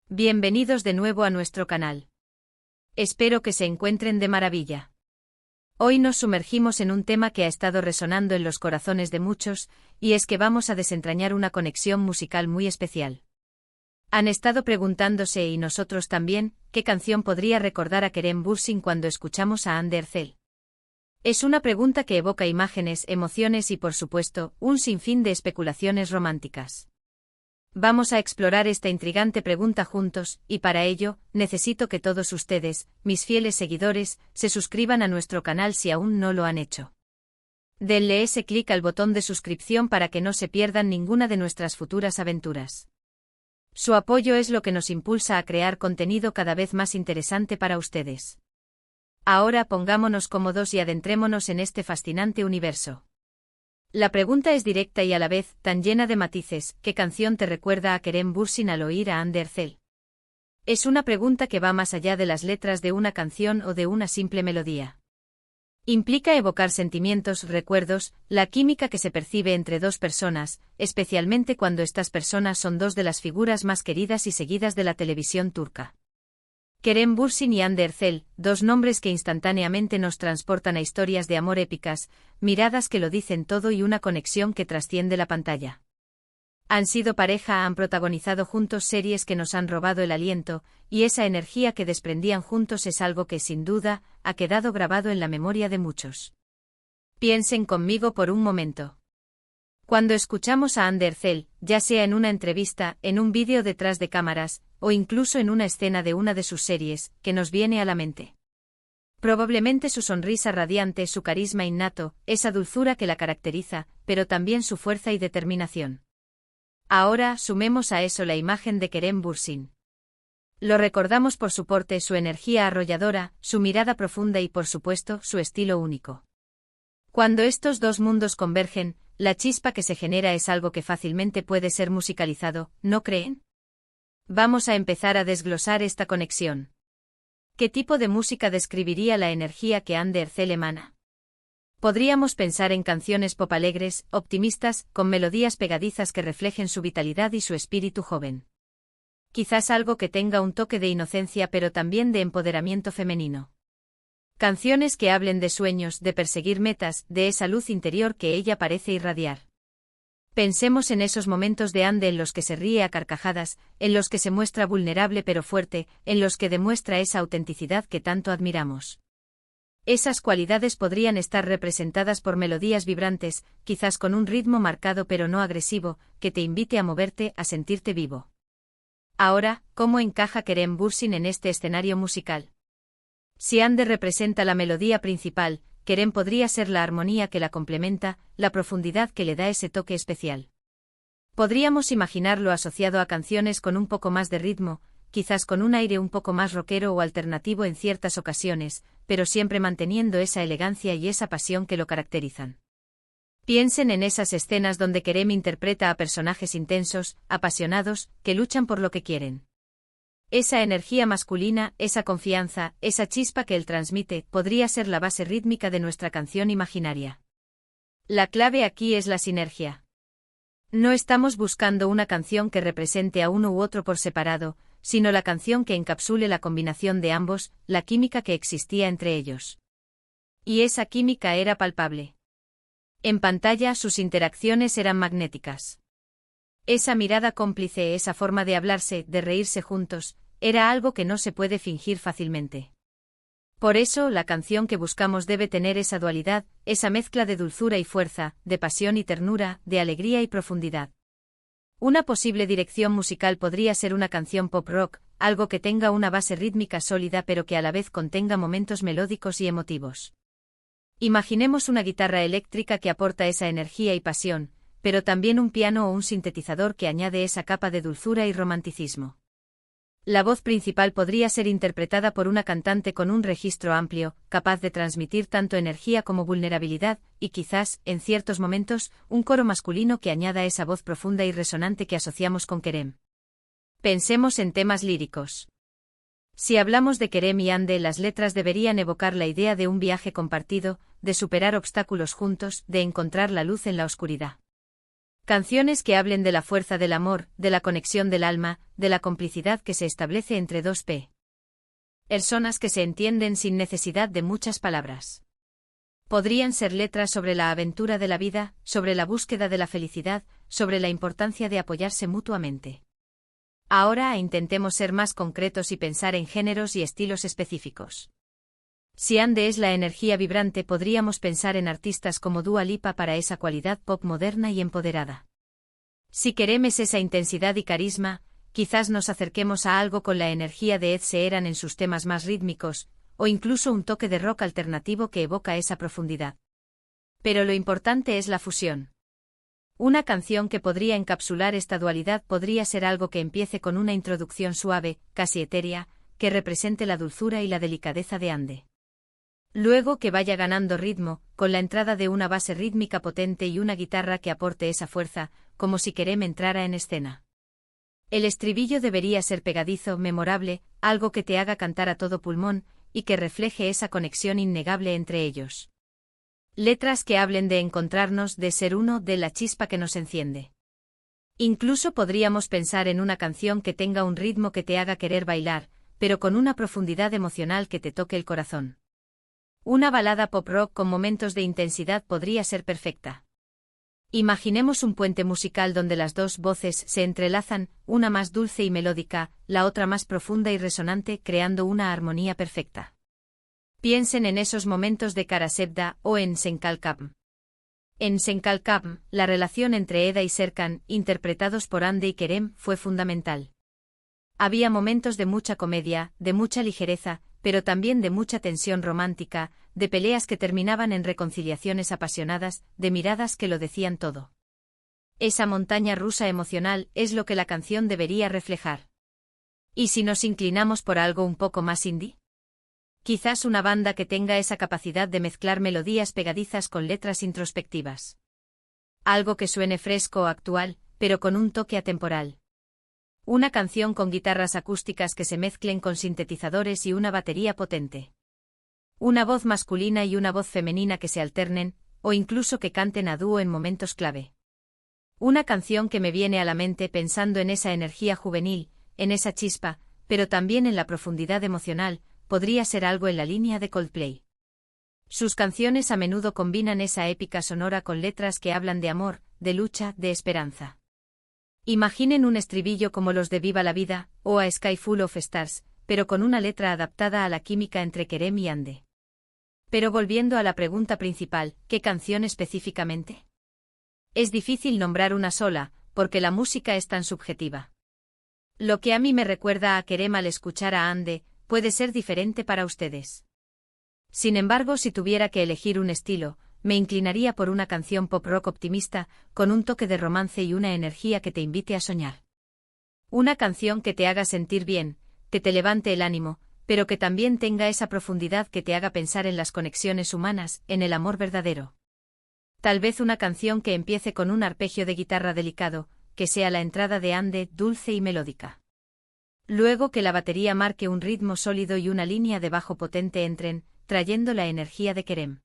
Bienvenidos de nuevo a nuestro canal. Espero que se encuentren de maravilla. Hoy nos sumergimos en un tema que ha estado resonando en los corazones de muchos, y es que vamos a desentrañar una conexión musical muy especial. Han estado preguntándose, y nosotros también, qué canción podría recordar a Kerem Bürsin cuando escuchamos a Hande Erçel. Es una pregunta que evoca imágenes, emociones y por supuesto, un sinfín de especulaciones románticas. Vamos a explorar esta intrigante pregunta juntos, y para ello, necesito que todos ustedes, mis fieles seguidores, se suscriban a nuestro canal si aún no lo han hecho. Denle ese clic al botón de suscripción para que no se pierdan ninguna de nuestras futuras aventuras. Su apoyo es lo que nos impulsa a crear contenido cada vez más interesante para ustedes. Ahora pongámonos cómodos y adentrémonos en este fascinante universo. La pregunta es directa y a la vez tan llena de matices. ¿Qué canción te recuerda a Kerem Bürsin al oír a Hande Erçel? Es una pregunta que va más allá de las letras de una canción o de una simple melodía. Implica evocar sentimientos, recuerdos, la química que se percibe entre dos personas, especialmente cuando estas personas son dos de las figuras más queridas y seguidas de la televisión turca. Kerem Bürsin y Hande Erçel, dos nombres que instantáneamente nos transportan a historias de amor épicas, miradas que lo dicen todo y una conexión que trasciende la pantalla. Han sido pareja, han protagonizado juntos series que nos han robado el aliento, y esa energía que desprendían juntos es algo que sin duda ha quedado grabado en la memoria de muchos. Piensen conmigo por un momento. Cuando escuchamos a Hande Erçel, ya sea en una entrevista, en un vídeo detrás de cámaras, o incluso en una escena de una de sus series, ¿qué nos viene a la mente? Probablemente su sonrisa radiante, su carisma innato, esa dulzura que la caracteriza, pero también su fuerza y determinación. Ahora, sumemos a eso la imagen de Kerem Bürsin. Lo recordamos por su porte, su energía arrolladora, su mirada profunda y por supuesto, su estilo único. Cuando estos dos mundos convergen, la chispa que se genera es algo que fácilmente puede ser musicalizado, ¿no creen? Vamos a empezar a desglosar esta conexión. ¿Qué tipo de música describiría la energía que Hande Erçel emana? Podríamos pensar en canciones pop alegres, optimistas, con melodías pegadizas que reflejen su vitalidad y su espíritu joven. Quizás algo que tenga un toque de inocencia pero también de empoderamiento femenino. Canciones que hablen de sueños, de perseguir metas, de esa luz interior que ella parece irradiar. Pensemos en esos momentos de Hande en los que se ríe a carcajadas, en los que se muestra vulnerable pero fuerte, en los que demuestra esa autenticidad que tanto admiramos. Esas cualidades podrían estar representadas por melodías vibrantes, quizás con un ritmo marcado pero no agresivo, que te invite a moverte, a sentirte vivo. Ahora, ¿cómo encaja Kerem Bürsin en este escenario musical? Si Hande representa la melodía principal, Kerem podría ser la armonía que la complementa, la profundidad que le da ese toque especial. Podríamos imaginarlo asociado a canciones con un poco más de ritmo, quizás con un aire un poco más rockero o alternativo en ciertas ocasiones, pero siempre manteniendo esa elegancia y esa pasión que lo caracterizan. Piensen en esas escenas donde Kerem interpreta a personajes intensos, apasionados, que luchan por lo que quieren. Esa energía masculina, esa confianza, esa chispa que él transmite, podría ser la base rítmica de nuestra canción imaginaria. La clave aquí es la sinergia. No estamos buscando una canción que represente a uno u otro por separado, sino la canción que encapsule la combinación de ambos, la química que existía entre ellos. Y esa química era palpable. En pantalla sus interacciones eran magnéticas. Esa mirada cómplice, esa forma de hablarse, de reírse juntos, era algo que no se puede fingir fácilmente. Por eso, la canción que buscamos debe tener esa dualidad, esa mezcla de dulzura y fuerza, de pasión y ternura, de alegría y profundidad. Una posible dirección musical podría ser una canción pop rock, algo que tenga una base rítmica sólida pero que a la vez contenga momentos melódicos y emotivos. Imaginemos una guitarra eléctrica que aporta esa energía y pasión, pero también un piano o un sintetizador que añade esa capa de dulzura y romanticismo. La voz principal podría ser interpretada por una cantante con un registro amplio, capaz de transmitir tanto energía como vulnerabilidad, y quizás, en ciertos momentos, un coro masculino que añada esa voz profunda y resonante que asociamos con Kerem. Pensemos en temas líricos. Si hablamos de Kerem y Hande, las letras deberían evocar la idea de un viaje compartido, de superar obstáculos juntos, de encontrar la luz en la oscuridad. Canciones que hablen de la fuerza del amor, de la conexión del alma, de la complicidad que se establece entre dos personas que se entienden sin necesidad de muchas palabras. Podrían ser letras sobre la aventura de la vida, sobre la búsqueda de la felicidad, sobre la importancia de apoyarse mutuamente. Ahora intentemos ser más concretos y pensar en géneros y estilos específicos. Si Ande es la energía vibrante, podríamos pensar en artistas como Dua Lipa para esa cualidad pop moderna y empoderada. Si queremos esa intensidad y carisma, quizás nos acerquemos a algo con la energía de Ed Sheeran en sus temas más rítmicos, o incluso un toque de rock alternativo que evoca esa profundidad. Pero lo importante es la fusión. Una canción que podría encapsular esta dualidad podría ser algo que empiece con una introducción suave, casi etérea, que represente la dulzura y la delicadeza de Ande. Luego que vaya ganando ritmo, con la entrada de una base rítmica potente y una guitarra que aporte esa fuerza, como si Kerem entrara en escena. El estribillo debería ser pegadizo, memorable, algo que te haga cantar a todo pulmón, y que refleje esa conexión innegable entre ellos. Letras que hablen de encontrarnos, de ser uno, de la chispa que nos enciende. Incluso podríamos pensar en una canción que tenga un ritmo que te haga querer bailar, pero con una profundidad emocional que te toque el corazón. Una balada pop rock con momentos de intensidad podría ser perfecta. Imaginemos un puente musical donde las dos voces se entrelazan, una más dulce y melódica, la otra más profunda y resonante, creando una armonía perfecta. Piensen en esos momentos de Karasebda o en Senkalkam. En Senkalkam, la relación entre Eda y Serkan, interpretados por Ande y Kerem, fue fundamental. Había momentos de mucha comedia, de mucha ligereza, pero también de mucha tensión romántica, de peleas que terminaban en reconciliaciones apasionadas, de miradas que lo decían todo. Esa montaña rusa emocional es lo que la canción debería reflejar. ¿Y si nos inclinamos por algo un poco más indie? Quizás una banda que tenga esa capacidad de mezclar melodías pegadizas con letras introspectivas. Algo que suene fresco o actual, pero con un toque atemporal. Una canción con guitarras acústicas que se mezclen con sintetizadores y una batería potente. Una voz masculina y una voz femenina que se alternen, o incluso que canten a dúo en momentos clave. Una canción que me viene a la mente pensando en esa energía juvenil, en esa chispa, pero también en la profundidad emocional, podría ser algo en la línea de Coldplay. Sus canciones a menudo combinan esa épica sonora con letras que hablan de amor, de lucha, de esperanza. Imaginen un estribillo como los de Viva la Vida, o A Sky Full of Stars, pero con una letra adaptada a la química entre Kerem y Ande. Pero volviendo a la pregunta principal, ¿qué canción específicamente? Es difícil nombrar una sola, porque la música es tan subjetiva. Lo que a mí me recuerda a Kerem al escuchar a Ande, puede ser diferente para ustedes. Sin embargo, si tuviera que elegir un estilo, me inclinaría por una canción pop rock optimista, con un toque de romance y una energía que te invite a soñar. Una canción que te haga sentir bien, que te levante el ánimo, pero que también tenga esa profundidad que te haga pensar en las conexiones humanas, en el amor verdadero. Tal vez una canción que empiece con un arpegio de guitarra delicado, que sea la entrada de Ande, dulce y melódica. Luego que la batería marque un ritmo sólido y una línea de bajo potente entren, trayendo la energía de Kerem.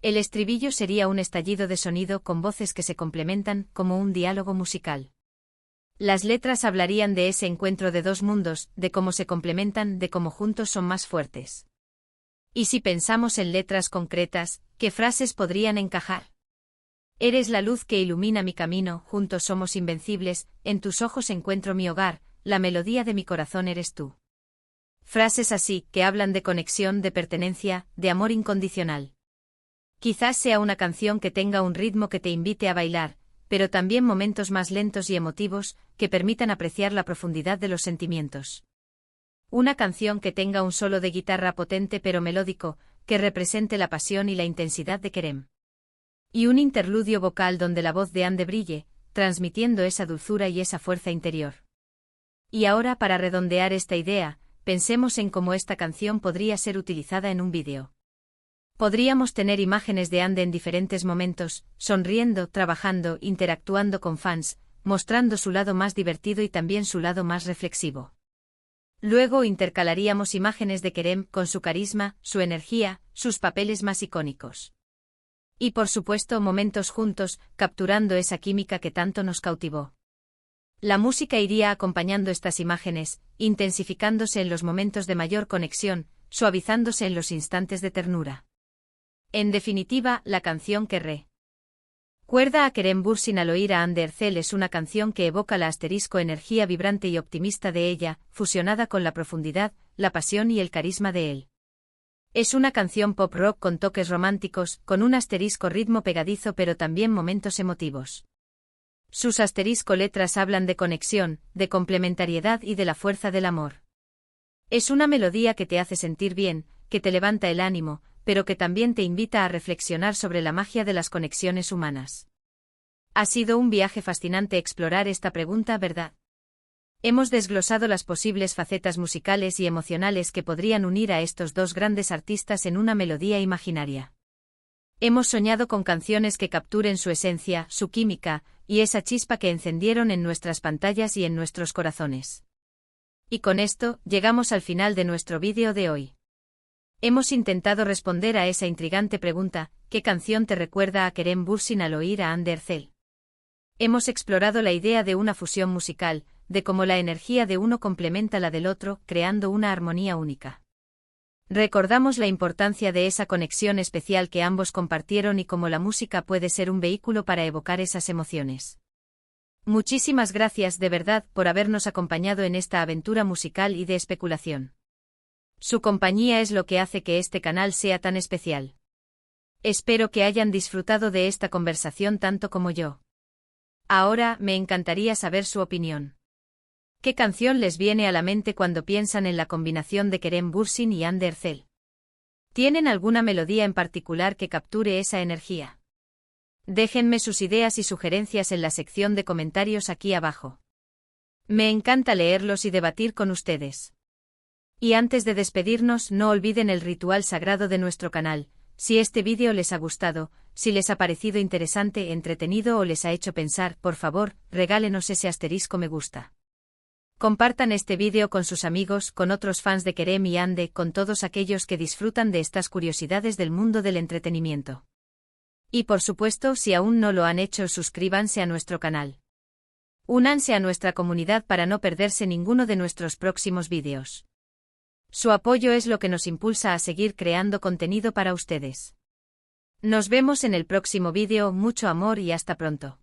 El estribillo sería un estallido de sonido con voces que se complementan como un diálogo musical. Las letras hablarían de ese encuentro de dos mundos, de cómo se complementan, de cómo juntos son más fuertes. Y si pensamos en letras concretas, ¿qué frases podrían encajar? Eres la luz que ilumina mi camino, juntos somos invencibles, en tus ojos encuentro mi hogar, la melodía de mi corazón eres tú. Frases así, que hablan de conexión, de pertenencia, de amor incondicional. Quizás sea una canción que tenga un ritmo que te invite a bailar, pero también momentos más lentos y emotivos, que permitan apreciar la profundidad de los sentimientos. Una canción que tenga un solo de guitarra potente pero melódico, que represente la pasión y la intensidad de Kerem. Y un interludio vocal donde la voz de Ande brille, transmitiendo esa dulzura y esa fuerza interior. Y ahora, para redondear esta idea, pensemos en cómo esta canción podría ser utilizada en un vídeo. Podríamos tener imágenes de Ande en diferentes momentos, sonriendo, trabajando, interactuando con fans, mostrando su lado más divertido y también su lado más reflexivo. Luego intercalaríamos imágenes de Kerem con su carisma, su energía, sus papeles más icónicos. Y por supuesto momentos juntos, capturando esa química que tanto nos cautivó. La música iría acompañando estas imágenes, intensificándose en los momentos de mayor conexión, suavizándose en los instantes de ternura. En definitiva, la canción que recuerda a Kerem Bürsin al oír a Hande Erçel es una canción que evoca la energía vibrante y optimista de ella, fusionada con la profundidad, la pasión y el carisma de él. Es una canción pop rock con toques románticos, con un ritmo pegadizo pero también momentos emotivos. Sus letras hablan de conexión, de complementariedad y de la fuerza del amor. Es una melodía que te hace sentir bien, que te levanta el ánimo, pero que también te invita a reflexionar sobre la magia de las conexiones humanas. Ha sido un viaje fascinante explorar esta pregunta, ¿verdad? Hemos desglosado las posibles facetas musicales y emocionales que podrían unir a estos dos grandes artistas en una melodía imaginaria. Hemos soñado con canciones que capturen su esencia, su química, y esa chispa que encendieron en nuestras pantallas y en nuestros corazones. Y con esto, llegamos al final de nuestro vídeo de hoy. Hemos intentado responder a esa intrigante pregunta, ¿qué canción te recuerda a Kerem Bürsin al oír a Hande Erçel? Hemos explorado la idea de una fusión musical, de cómo la energía de uno complementa la del otro, creando una armonía única. Recordamos la importancia de esa conexión especial que ambos compartieron y cómo la música puede ser un vehículo para evocar esas emociones. Muchísimas gracias de verdad por habernos acompañado en esta aventura musical y de especulación. Su compañía es lo que hace que este canal sea tan especial. Espero que hayan disfrutado de esta conversación tanto como yo. Ahora, me encantaría saber su opinión. ¿Qué canción les viene a la mente cuando piensan en la combinación de Kerem Bürsin y Hande Erçel? ¿Tienen alguna melodía en particular que capture esa energía? Déjenme sus ideas y sugerencias en la sección de comentarios aquí abajo. Me encanta leerlos y debatir con ustedes. Y antes de despedirnos, no olviden el ritual sagrado de nuestro canal. Si este vídeo les ha gustado, si les ha parecido interesante, entretenido o les ha hecho pensar, por favor, regálenos ese *me gusta. Compartan este vídeo con sus amigos, con otros fans de Kerem y Hande, con todos aquellos que disfrutan de estas curiosidades del mundo del entretenimiento. Y por supuesto, si aún no lo han hecho, suscríbanse a nuestro canal. Únanse a nuestra comunidad para no perderse ninguno de nuestros próximos vídeos. Su apoyo es lo que nos impulsa a seguir creando contenido para ustedes. Nos vemos en el próximo vídeo, mucho amor y hasta pronto.